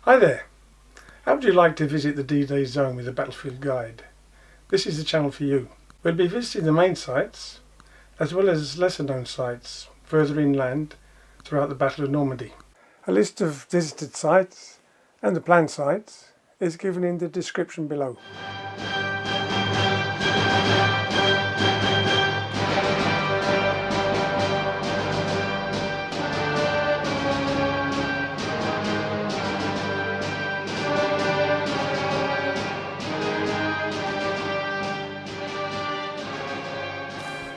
Hi there. How would you like to visit the D-Day zone with a battlefield guide? This is the channel for you. We'll be visiting the main sites as well as lesser known sites further inland throughout the Battle of Normandy. A list of visited sites and the planned sites is given in the description below.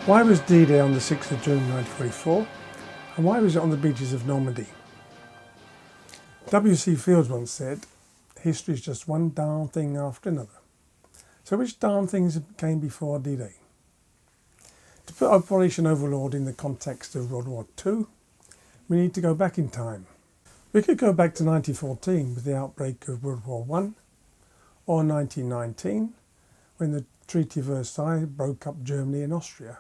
Why was D-Day on the 6th of June 1944 and why was it on the beaches of Normandy? W.C. Fields once said, history is just one darn thing after another. So which darn things came before D-Day? To put Operation Overlord in the context of World War II, we need to go back in time. We could go back to 1914 with the outbreak of World War I, or 1919 when the Treaty of Versailles broke up Germany and Austria.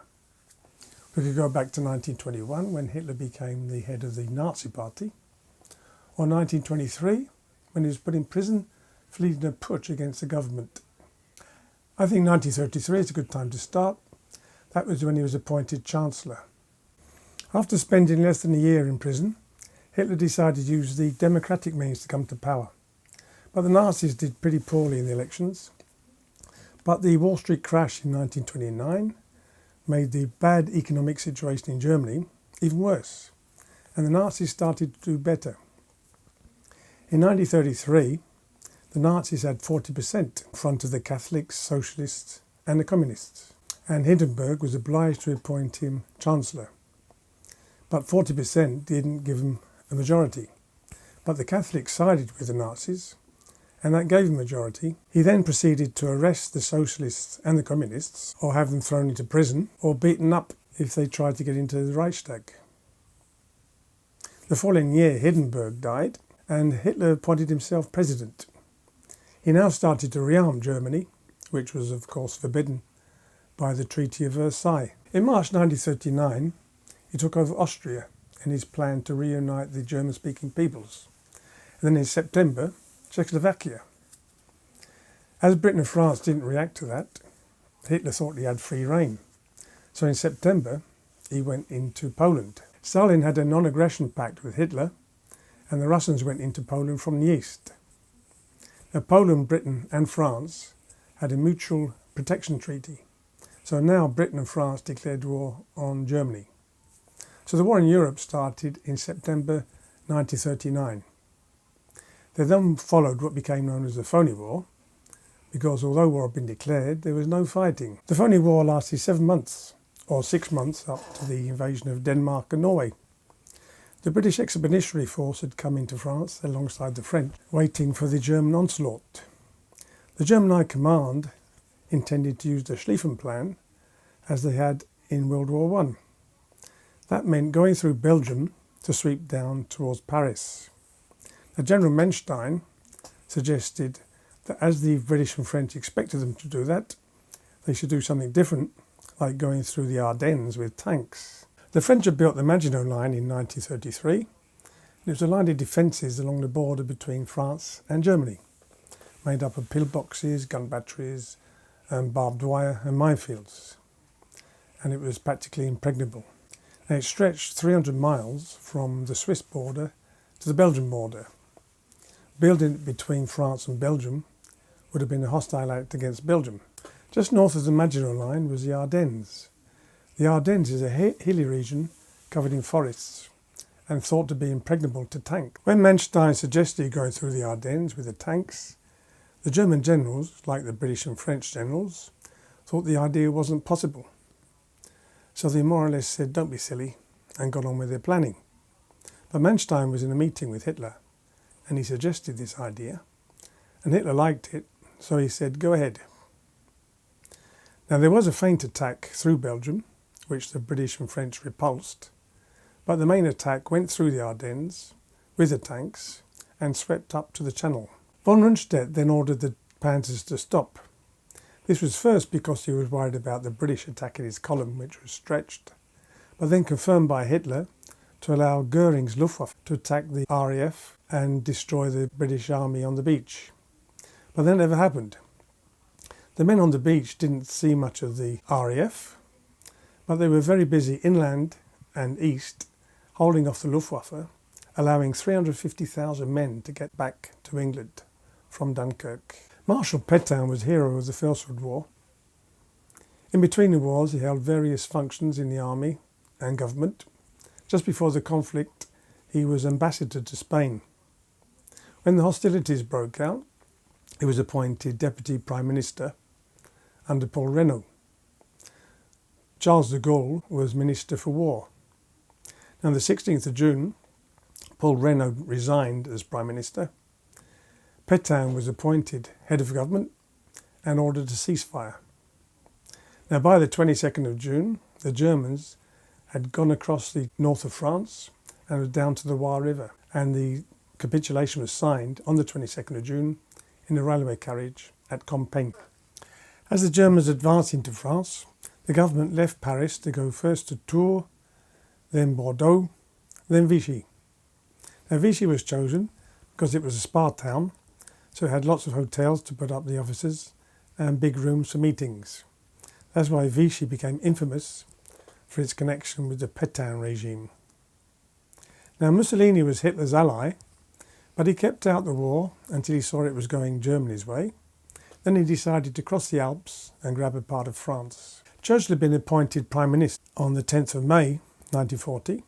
We could go back to 1921 when Hitler became the head of the Nazi Party, or 1923 when he was put in prison for leading a putsch against the government. I think 1933 is a good time to start. That was when he was appointed Chancellor. After spending less than a year in prison, Hitler decided to use the democratic means to come to power. But the Nazis did pretty poorly in the elections. But the Wall Street crash in 1929 made the bad economic situation in Germany even worse, and the Nazis started to do better. In 1933, the Nazis had 40% in front of the Catholics, Socialists and the Communists, and Hindenburg was obliged to appoint him Chancellor. But 40% didn't give him a majority. But the Catholics sided with the Nazis, and that gave him a majority. He then proceeded to arrest the Socialists and the Communists, or have them thrown into prison, or beaten up if they tried to get into the Reichstag. The following year, Hindenburg died, and Hitler appointed himself president. He now started to rearm Germany, which was of course forbidden by the Treaty of Versailles. In March 1939, he took over Austria in his plan to reunite the German-speaking peoples. And then in September, Czechoslovakia. As Britain and France didn't react to that, Hitler thought he had free rein. So in September, he went into Poland. Stalin had a non-aggression pact with Hitler, and the Russians went into Poland from the east. Now, Poland, Britain and France had a mutual protection treaty. So now Britain and France declared war on Germany. So the war in Europe started in September 1939. There then followed what became known as the Phony War, because although war had been declared, there was no fighting. The Phony War lasted 7 months, or 6 months up to the invasion of Denmark and Norway. The British Expeditionary Force had come into France alongside the French, waiting for the German onslaught. The German High Command intended to use the Schlieffen Plan as they had in World War I. That meant going through Belgium to sweep down towards Paris. Now, General Manstein suggested that as the British and French expected them to do that, they should do something different, like going through the Ardennes with tanks. The French had built the Maginot Line in 1933, and it was a line of defences along the border between France and Germany, made up of pillboxes, gun batteries, and barbed wire and minefields, and it was practically impregnable. And it stretched 300 miles from the Swiss border to the Belgian border. Building it between France and Belgium would have been a hostile act against Belgium. Just north of the Maginot Line was the Ardennes. The Ardennes is a hilly region covered in forests and thought to be impregnable to tanks. When Manstein suggested going through the Ardennes with the tanks, the German generals, like the British and French generals, thought the idea wasn't possible. So they more or less said, don't be silly, and got on with their planning. But Manstein was in a meeting with Hitler, and he suggested this idea, and Hitler liked it, so he said, go ahead. Now there was a feint attack through Belgium, which the British and French repulsed, but the main attack went through the Ardennes with the tanks and swept up to the Channel. Von Rundstedt then ordered the panzers to stop. This was first because he was worried about the British attacking his column, which was stretched, but then confirmed by Hitler to allow Goering's Luftwaffe to attack the RAF and destroy the British Army on the beach. But that never happened. The men on the beach didn't see much of the RAF, but they were very busy inland and east, holding off the Luftwaffe, allowing 350,000 men to get back to England from Dunkirk. Marshal Petain was hero of the First World War. In between the wars, he held various functions in the army and government. Just before the conflict, he was ambassador to Spain. When the hostilities broke out, he was appointed Deputy Prime Minister under Paul Reynaud. Charles de Gaulle was Minister for War. Now, on the 16th of June, Paul Reynaud resigned as Prime Minister. Petain was appointed Head of Government and ordered a ceasefire. Now, by the 22nd of June, the Germans had gone across the north of France and were down to the Loire River, and the capitulation was signed on the 22nd of June in a railway carriage at Compiègne. As the Germans advanced into France, the government left Paris to go first to Tours, then Bordeaux, then Vichy. Now, Vichy was chosen because it was a spa town, so it had lots of hotels to put up the officers and big rooms for meetings. That's why Vichy became infamous for its connection with the Petain regime. Now, Mussolini was Hitler's ally, but he kept out the war until he saw it was going Germany's way. Then he decided to cross the Alps and grab a part of France. Churchill had been appointed Prime Minister on the 10th of May 1940.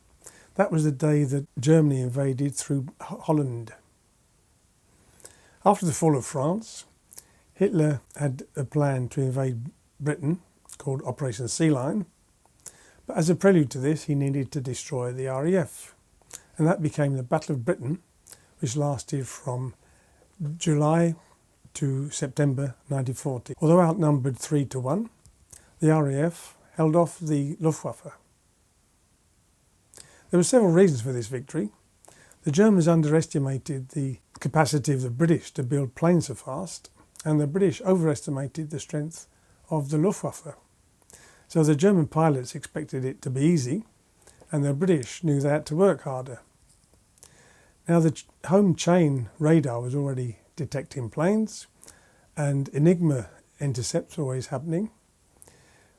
That was the day that Germany invaded through Holland. After the fall of France, Hitler had a plan to invade Britain called Operation Sea Lion. But as a prelude to this, he needed to destroy the RAF. And that became the Battle of Britain, which lasted from July to September 1940. Although outnumbered 3-1, the RAF held off the Luftwaffe. There were several reasons for this victory. The Germans underestimated the capacity of the British to build planes so fast, and the British overestimated the strength of the Luftwaffe. So the German pilots expected it to be easy, and the British knew they had to work harder. Now, the home chain radar was already detecting planes, and Enigma intercepts were always happening.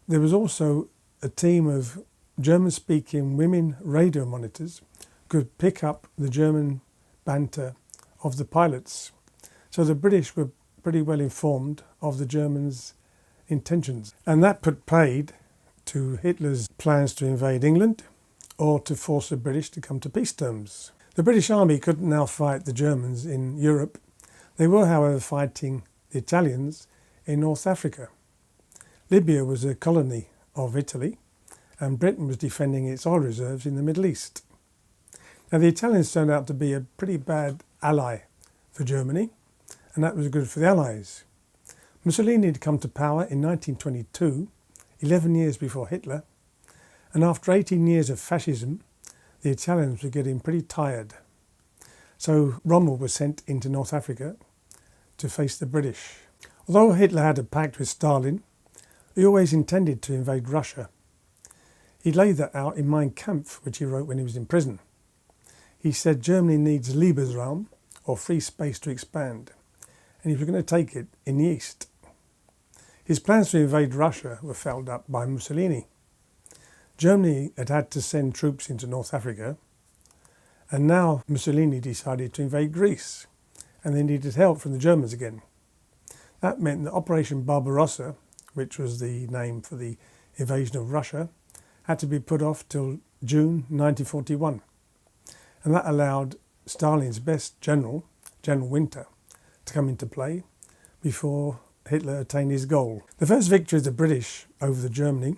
There was also a team of German-speaking women radio monitors could pick up the German banter of the pilots. So the British were pretty well informed of the Germans' intentions. And that put paid to Hitler's plans to invade England or to force the British to come to peace terms. The British Army couldn't now fight the Germans in Europe. They were, however, fighting the Italians in North Africa. Libya was a colony of Italy, and Britain was defending its oil reserves in the Middle East. Now, the Italians turned out to be a pretty bad ally for Germany, and that was good for the Allies. Mussolini had come to power in 1922, 11 years before Hitler, and after 18 years of fascism, the Italians were getting pretty tired. So Rommel was sent into North Africa to face the British. Although Hitler had a pact with Stalin, he always intended to invade Russia. He laid that out in Mein Kampf, which he wrote when he was in prison. He said Germany needs Lebensraum, or free space to expand, and he was going to take it in the east. His plans to invade Russia were fouled up by Mussolini. Germany had had to send troops into North Africa, and now Mussolini decided to invade Greece, and they needed help from the Germans again. That meant that Operation Barbarossa, which was the name for the invasion of Russia, had to be put off till June 1941. And that allowed Stalin's best general, General Winter, to come into play before Hitler attained his goal. The first victory of the British over the Germany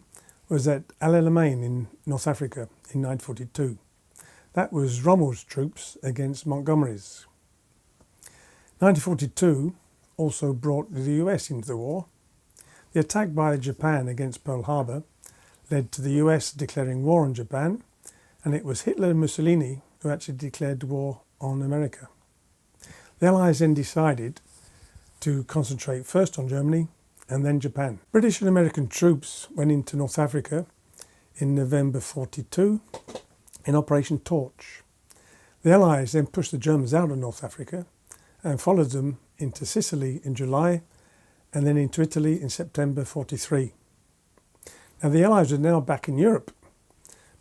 was at El Alamein in North Africa in 1942. That was Rommel's troops against Montgomery's. 1942 also brought the US into the war. The attack by Japan against Pearl Harbor led to the US declaring war on Japan, and it was Hitler and Mussolini who actually declared war on America. The Allies then decided to concentrate first on Germany and then Japan. British and American troops went into North Africa in November 42, in Operation Torch. The Allies then pushed the Germans out of North Africa and followed them into Sicily in July and then into Italy in September 43. Now the Allies were now back in Europe,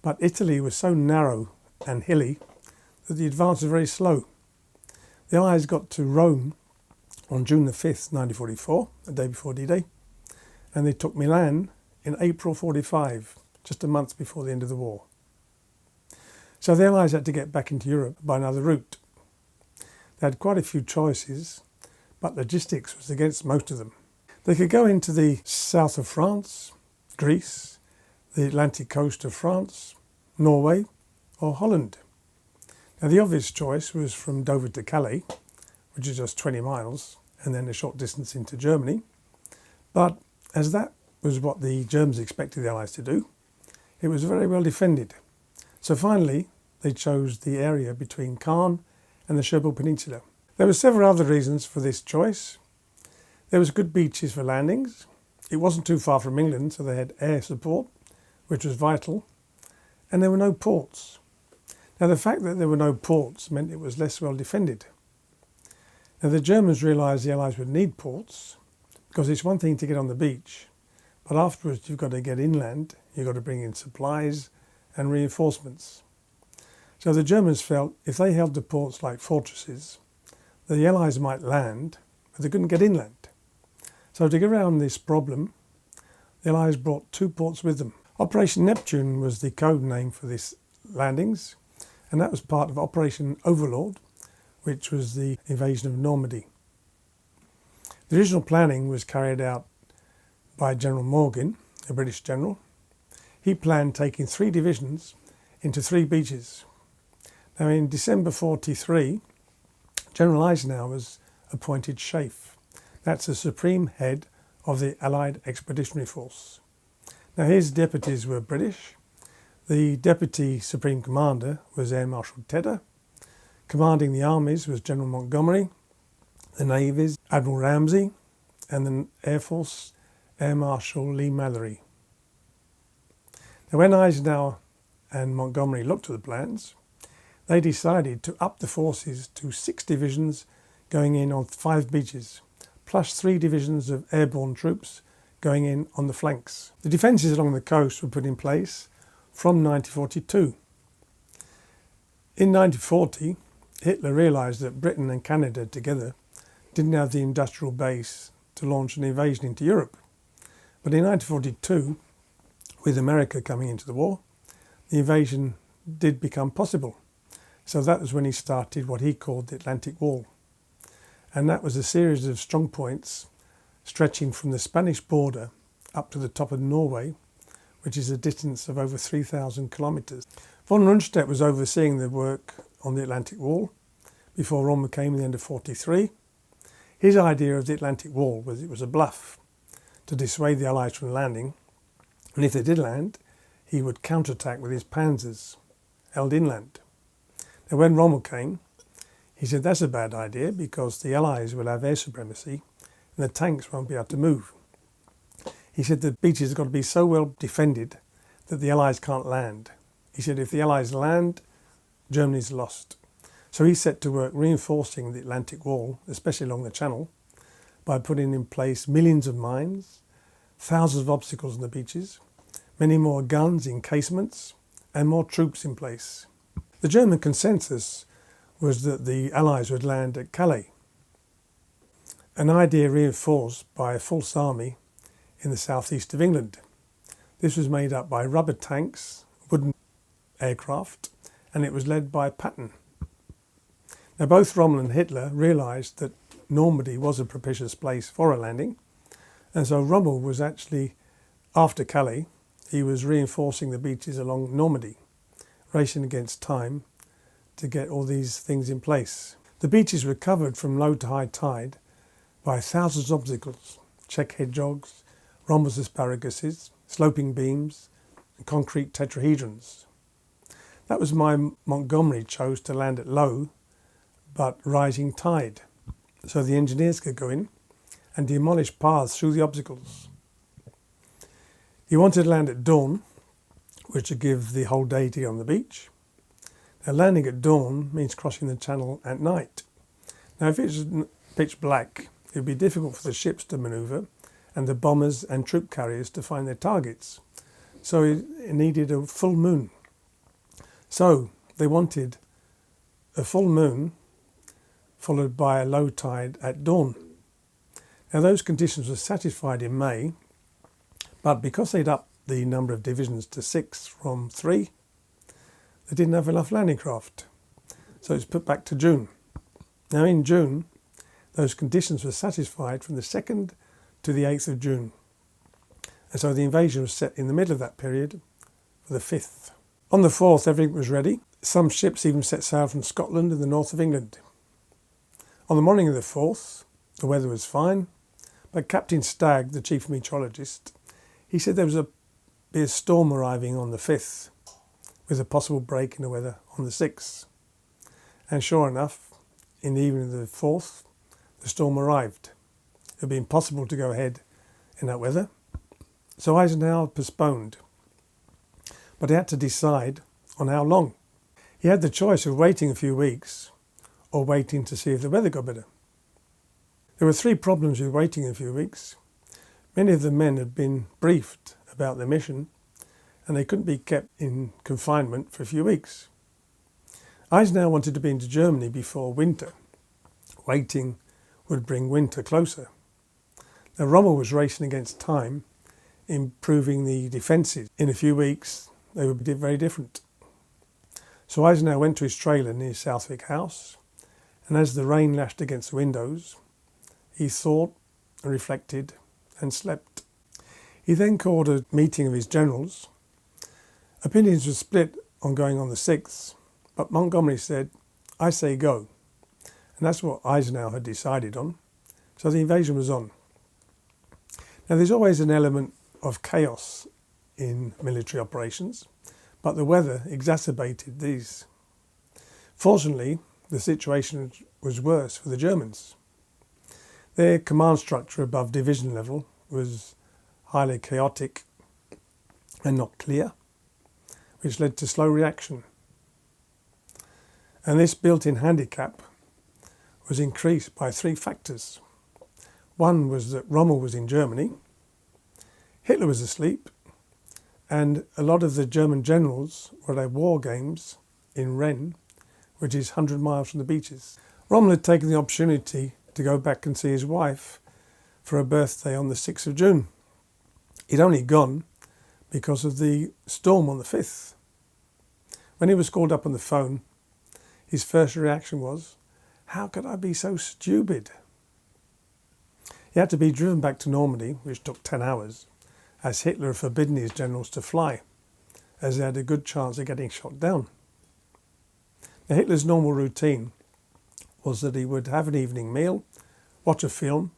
but Italy was so narrow and hilly that the advance was very slow. The Allies got to Rome on June the 5th, 1944, the day before D-Day, and they took Milan in April 45, just a month before the end of the war. So the Allies had to get back into Europe by another route. They had quite a few choices, but logistics was against most of them. They could go into the south of France, Greece, the Atlantic coast of France, Norway, or Holland. Now the obvious choice was from Dover to Calais, which is just 20 miles, and then a short distance into Germany. But as that was what the Germans expected the Allies to do, it was very well defended. So finally, they chose the area between Caen and the Cherbourg Peninsula. There were several other reasons for this choice. There was good beaches for landings. It wasn't too far from England, so they had air support, which was vital. And there were no ports. Now the fact that there were no ports meant it was less well defended. Now the Germans realised the Allies would need ports, because it's one thing to get on the beach, but afterwards you've got to get inland, you've got to bring in supplies and reinforcements. So the Germans felt if they held the ports like fortresses, the Allies might land, but they couldn't get inland. So to get around this problem, the Allies brought two ports with them. Operation Neptune was the code name for these landings, and that was part of Operation Overlord, which was the invasion of Normandy. The original planning was carried out by General Morgan, a British general. He planned taking 3 divisions into 3 beaches. Now in December 43, General Eisenhower was appointed Chief. That's the supreme head of the Allied Expeditionary Force. Now his deputies were British. The Deputy Supreme Commander was Air Marshal Petain. Commanding the armies was General Montgomery, the navies Admiral Ramsey, and the Air Force Air Marshal Lee Mallory. Now when Eisenhower and Montgomery looked at the plans, they decided to up the forces to 6 divisions going in on 5 beaches, plus 3 divisions of airborne troops going in on the flanks. The defences along the coast were put in place from 1942. In 1940, Hitler realised that Britain and Canada together didn't have the industrial base to launch an invasion into Europe. But in 1942, with America coming into the war, the invasion did become possible. So that was when he started what he called the Atlantic Wall. And that was a series of strong points stretching from the Spanish border up to the top of Norway, which is a distance of over 3,000 kilometres. Von Rundstedt was overseeing the work on the Atlantic Wall before Rommel came in the end of 43. His idea of the Atlantic Wall was it was a bluff to dissuade the Allies from landing, and if they did land, he would counterattack with his panzers held inland. Now when Rommel came, he said that's a bad idea because the Allies will have air supremacy and the tanks won't be able to move. He said the beaches have got to be so well defended that the Allies can't land. He said if the Allies land, Germany's lost. So he set to work reinforcing the Atlantic Wall, especially along the Channel, by putting in place millions of mines, thousands of obstacles on the beaches, many more guns in casements, and more troops in place. The German consensus was that the Allies would land at Calais, an idea reinforced by a false army in the southeast of England. This was made up by rubber tanks, wooden aircraft, and it was led by Petain. Now both Rommel and Hitler realised that Normandy was a propitious place for a landing, and so Rommel was actually, after Calais, he was reinforcing the beaches along Normandy, racing against time to get all these things in place. The beaches were covered from low to high tide by thousands of obstacles, check hedgehogs, rhombus asparaguses, sloping beams, and concrete tetrahedrons. That was why Montgomery chose to land at low but rising tide, so the engineers could go in and demolish paths through the obstacles. He wanted to land at dawn, which would give the whole day to get on the beach, Now landing at dawn means crossing the channel at night. Now if it's pitch black, it would be difficult for the ships to manoeuvre and the bombers and troop carriers to find their targets. So it needed a full moon. So they wanted a full moon followed by a low tide at dawn. Now those conditions were satisfied in May, but because they'd upped the number of divisions to 6 from 3, they didn't have enough landing craft. So it's put back to June. Now in June, those conditions were satisfied from the 2nd to the 8th of June. And so the invasion was set in the middle of that period for the 5th. On the 4th, everything was ready. Some ships even set sail from Scotland and the north of England. On the morning of the 4th, the weather was fine, but Captain Stagg, the chief meteorologist, he said there was be a storm arriving on the 5th, with a possible break in the weather on the 6th. And sure enough, in the evening of the 4th, the storm arrived. It would be impossible to go ahead in that weather. So Eisenhower postponed. But he had to decide on how long. He had the choice of waiting a few weeks or waiting to see if the weather got better. There were 3 problems with waiting a few weeks. Many of the men had been briefed about their mission and they couldn't be kept in confinement for a few weeks. Eisenhower wanted to be into Germany before winter. Waiting would bring winter closer. Now Rommel was racing against time, improving the defences. In a few weeks they would be very different. So Eisenhower went to his trailer near Southwick House, and as the rain lashed against the windows, he thought and reflected and slept. He then called a meeting of his generals. Opinions were split on going on the 6th, but Montgomery said, "I say go." And that's what Eisenhower had decided on. So the invasion was on. Now there's always an element of chaos in military operations, but the weather exacerbated these. Fortunately, the situation was worse for the Germans. Their command structure above division level was highly chaotic and not clear, which led to slow reaction. And this built-in handicap was increased by 3 factors. One was that Rommel was in Germany, Hitler was asleep, and a lot of the German generals were at war games in Rennes, which is 100 miles from the beaches. Rommel had taken the opportunity to go back and see his wife for her birthday on the 6th of June. He'd only gone because of the storm on the 5th. When he was called up on the phone, his first reaction was, "How could I be so stupid?" He had to be driven back to Normandy, which took 10 hours, as Hitler had forbidden his generals to fly, as they had a good chance of getting shot down. Now, Hitler's normal routine was that he would have an evening meal, watch a film,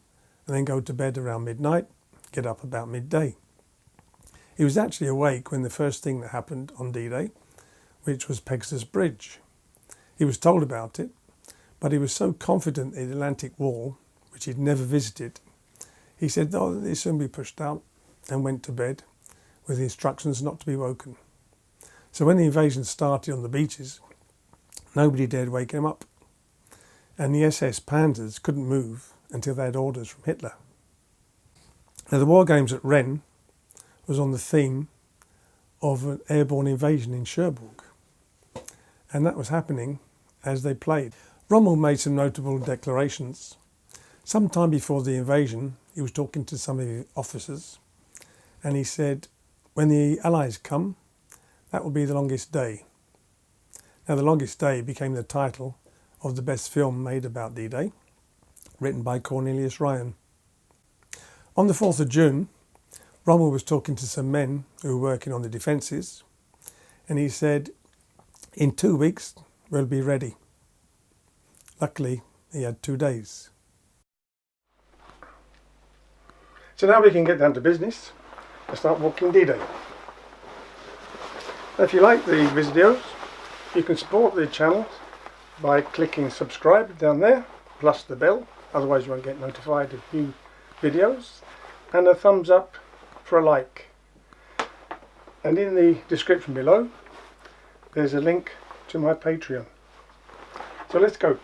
and then go to bed around midnight, get up about midday. He was actually awake when the first thing that happened on D-Day, which was Pegasus Bridge. He was told about it, but he was so confident in the Atlantic Wall, which he'd never visited, he said, "Oh, they'll soon be pushed out," and went to bed with instructions not to be woken. So when the invasion started on the beaches, nobody dared wake him up, and the SS Panzers couldn't move until they had orders from Hitler. Now the war games at Rennes was on the theme of an airborne invasion in Cherbourg, and that was happening as they played. Rommel made some notable declarations. Sometime before the invasion, he was talking to some of the officers, and he said, "When the Allies come, that will be the longest day." Now, The Longest Day became the title of the best film made about D-Day, written by Cornelius Ryan. On the 4th of June, Rommel was talking to some men who were working on the defences, and he said, "In 2 weeks, we'll be ready." Luckily, he had 2 days. So now we can get down to business and start walking D-Day. If you like the videos, you can support the channel by clicking subscribe down there, plus the bell, otherwise you won't get notified of new videos, and a thumbs up for a like. And in the description below, there's a link to my Patreon. So let's go.